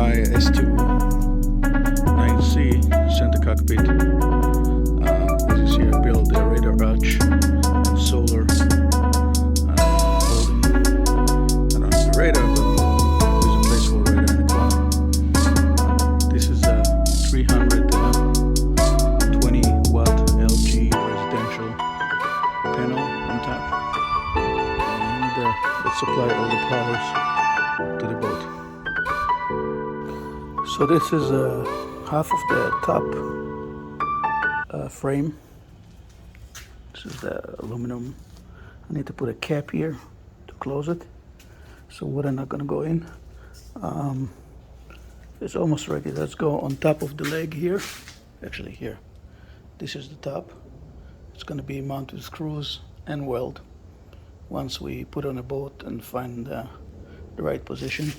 my S2-9C center cockpit. As you see, I built the radar arch and solar holding. I don't have the radar, but there's a place for radar in the corner. This is a 320 watt LG residential panel on top, and that supply all the powers to the boat. So this is half of the top frame. This is the aluminum. I need to put a cap here to close it, so water not gonna go in. It's almost ready. Let's go on top of the leg here. Actually here. This is the top. It's gonna be mounted with screws and weld once we put on a boat and find the right position.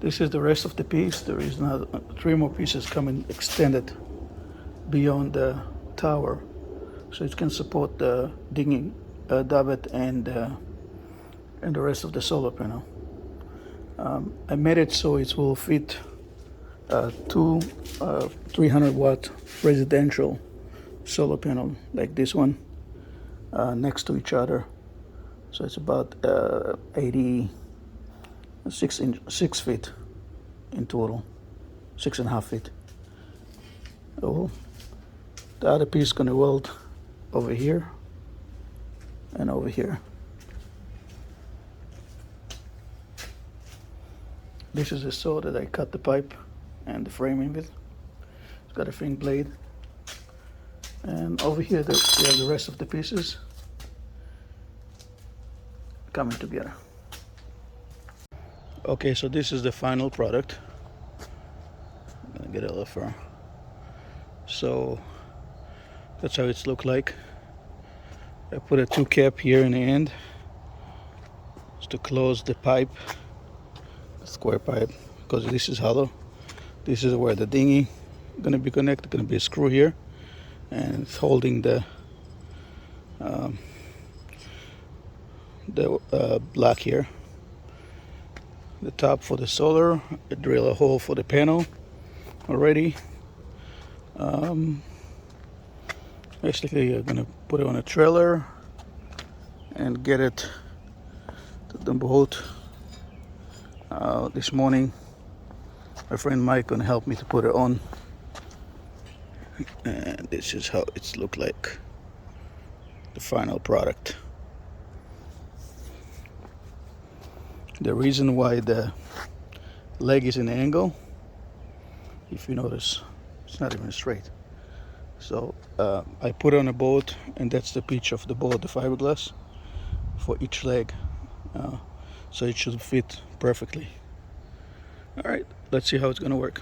This is the rest of the piece. There is now 3 more pieces coming extended beyond the tower, so it can support the dinghy, davit, and the rest of the solar panel. I made it so it will fit 2 300 watt residential solar panel like this one next to each other. So it's about 6 feet in total, 6.5 feet. So the other piece is gonna weld over here and over here. This is the saw that I cut the pipe and the framing with. It's got a thin blade. And over here we have the rest of the pieces coming together. Okay, so this is the final product. I'm gonna get a little far. So that's how it's look like. I put a 2 cap here in the end just to close the pipe, the square pipe, because this is hollow. This is where the dinghy gonna be connected. Gonna be a screw here, and it's holding the block here. The top for the solar. I drill a hole for the panel already. Basically, I'm gonna put it on a trailer and get it to the boat. This morning, my friend Mike gonna help me to put it on, and this is how it's look like, the final product. The reason why the leg is in an angle, if you notice, it's not even straight. So I put on a boat, and that's the pitch of the boat, the fiberglass, for each leg. So it should fit perfectly. All right, let's see how it's gonna work.